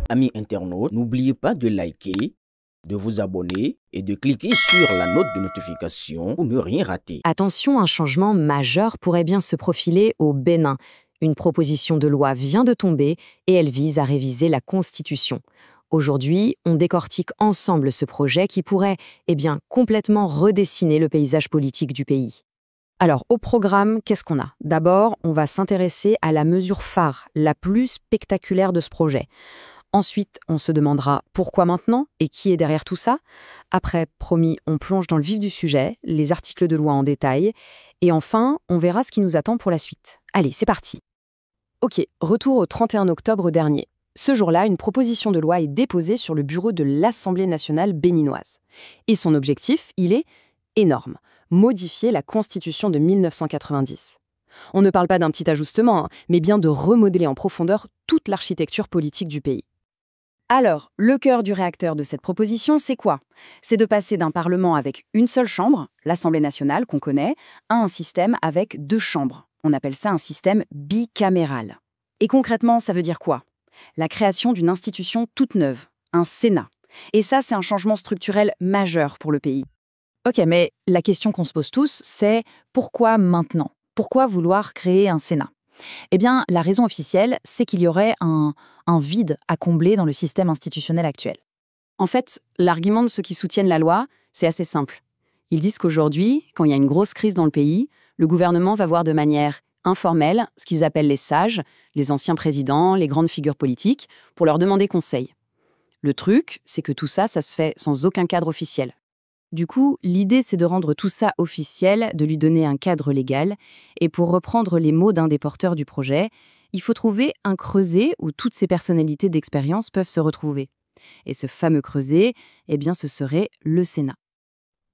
Amis internautes, n'oubliez pas de liker, de vous abonner et de cliquer sur la note de notification pour ne rien rater. Attention, un changement majeur pourrait bien se profiler au Bénin. Une proposition de loi vient de tomber et elle vise à réviser la Constitution. Aujourd'hui, on décortique ensemble ce projet qui pourrait, complètement redessiner le paysage politique du pays. Alors, au programme, qu'est-ce qu'on a? D'abord, on va s'intéresser à la mesure phare, la plus spectaculaire de ce projet. Ensuite, on se demandera pourquoi maintenant et qui est derrière tout ça. Après, promis, on plonge dans le vif du sujet, les articles de loi en détail. Et enfin, on verra ce qui nous attend pour la suite. Allez, c'est parti. Ok, retour au 31 octobre dernier. Ce jour-là, une proposition de loi est déposée sur le bureau de l'Assemblée nationale béninoise. Et son objectif, il est énorme, modifier la Constitution de 1990. On ne parle pas d'un petit ajustement, mais bien de remodeler en profondeur toute l'architecture politique du pays. Alors, le cœur du réacteur de cette proposition, c'est quoi? C'est de passer d'un Parlement avec une seule chambre, l'Assemblée nationale qu'on connaît, à un système avec deux chambres. On appelle ça un système bicaméral. Et concrètement, ça veut dire quoi? La création d'une institution toute neuve, un Sénat. Et ça, c'est un changement structurel majeur pour le pays. Ok, mais la question qu'on se pose tous, c'est pourquoi maintenant? Pourquoi vouloir créer un Sénat? Eh bien, la raison officielle, c'est qu'il y aurait un vide à combler dans le système institutionnel actuel. En fait, l'argument de ceux qui soutiennent la loi, c'est assez simple. Ils disent qu'aujourd'hui, quand il y a une grosse crise dans le pays, le gouvernement va voir de manière informelle ce qu'ils appellent les sages, les anciens présidents, les grandes figures politiques, pour leur demander conseil. Le truc, c'est que tout ça, ça se fait sans aucun cadre officiel. Du coup, l'idée, c'est de rendre tout ça officiel, de lui donner un cadre légal. Et pour reprendre les mots d'un des porteurs du projet, il faut trouver un creuset où toutes ces personnalités d'expérience peuvent se retrouver. Et ce fameux creuset, ce serait le Sénat.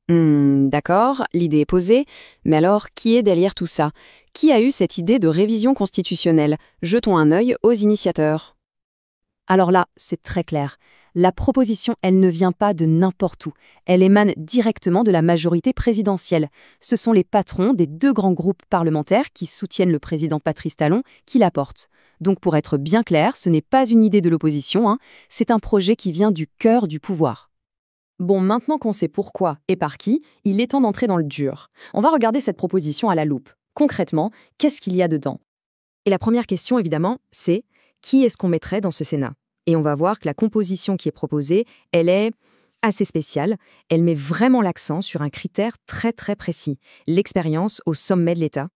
D'accord, l'idée est posée. Mais alors, qui est derrière tout ça? Qui a eu cette idée de révision constitutionnelle? Jetons un œil aux initiateurs. Alors là, c'est très clair. La proposition, elle ne vient pas de n'importe où. Elle émane directement de la majorité présidentielle. Ce sont les patrons des deux grands groupes parlementaires qui soutiennent le président Patrice Talon qui la portent. Donc pour être bien clair, ce n'est pas une idée de l'opposition, c'est un projet qui vient du cœur du pouvoir. Bon, maintenant qu'on sait pourquoi et par qui, il est temps d'entrer dans le dur. On va regarder cette proposition à la loupe. Concrètement, qu'est-ce qu'il y a dedans? Et la première question, évidemment, c'est qui est-ce qu'on mettrait dans ce Sénat? Et on va voir que la composition qui est proposée, elle est assez spéciale. Elle met vraiment l'accent sur un critère très très précis, l'expérience au sommet de l'État.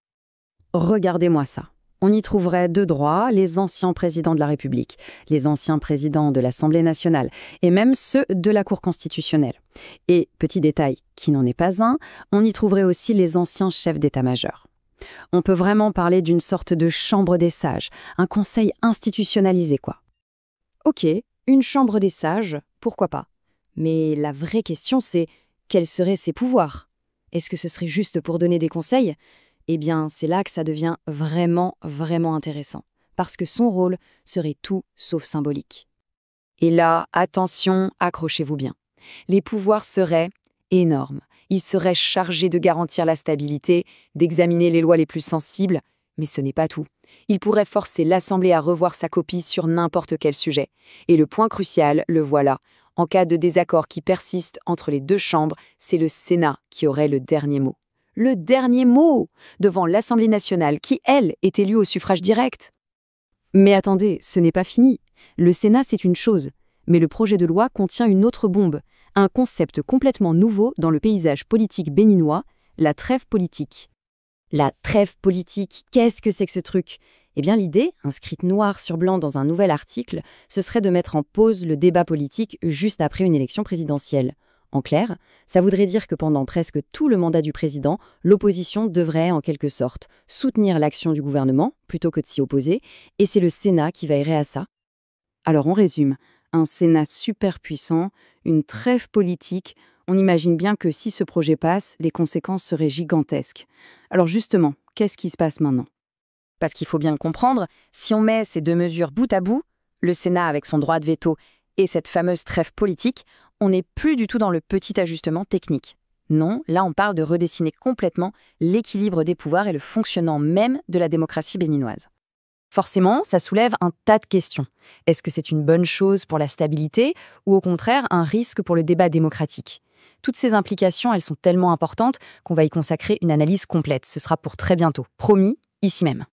Regardez-moi ça. On y trouverait de droit les anciens présidents de la République, les anciens présidents de l'Assemblée nationale et même ceux de la Cour constitutionnelle. Et, petit détail qui n'en est pas un, on y trouverait aussi les anciens chefs d'état-major. On peut vraiment parler d'une sorte de chambre des sages, un conseil institutionnalisé quoi. Ok, une chambre des sages, pourquoi pas? Mais la vraie question c'est, quels seraient ses pouvoirs? Est-ce que ce serait juste pour donner des conseils? Eh bien, c'est là que ça devient vraiment, vraiment intéressant. Parce que son rôle serait tout sauf symbolique. Et là, attention, accrochez-vous bien. Les pouvoirs seraient énormes. Il serait chargé de garantir la stabilité, d'examiner les lois les plus sensibles, mais ce n'est pas tout. Il pourrait forcer l'Assemblée à revoir sa copie sur n'importe quel sujet. Et le point crucial, le voilà. En cas de désaccord qui persiste entre les deux chambres, c'est le Sénat qui aurait le dernier mot. Le dernier mot devant l'Assemblée nationale qui, elle, est élue au suffrage direct. Mais attendez, ce n'est pas fini. Le Sénat, c'est une chose. Mais le projet de loi contient une autre bombe. Un concept complètement nouveau dans le paysage politique béninois, la trêve politique. La trêve politique, qu'est-ce que c'est que ce truc? Eh bien l'idée, inscrite noir sur blanc dans un nouvel article, ce serait de mettre en pause le débat politique juste après une élection présidentielle. En clair, ça voudrait dire que pendant presque tout le mandat du président, l'opposition devrait, en quelque sorte, soutenir l'action du gouvernement plutôt que de s'y opposer, et c'est le Sénat qui veillerait à ça. Alors on résume, un Sénat super puissant, une trêve politique. On imagine bien que si ce projet passe, les conséquences seraient gigantesques. Alors justement, qu'est-ce qui se passe maintenant? Parce qu'il faut bien le comprendre, si on met ces deux mesures bout à bout, le Sénat avec son droit de veto et cette fameuse trêve politique, on n'est plus du tout dans le petit ajustement technique. Non, là on parle de redessiner complètement l'équilibre des pouvoirs et le fonctionnement même de la démocratie béninoise. Forcément, ça soulève un tas de questions. Est-ce que c'est une bonne chose pour la stabilité ou au contraire un risque pour le débat démocratique? Toutes ces implications, elles sont tellement importantes qu'on va y consacrer une analyse complète. Ce sera pour très bientôt. Promis, ici même.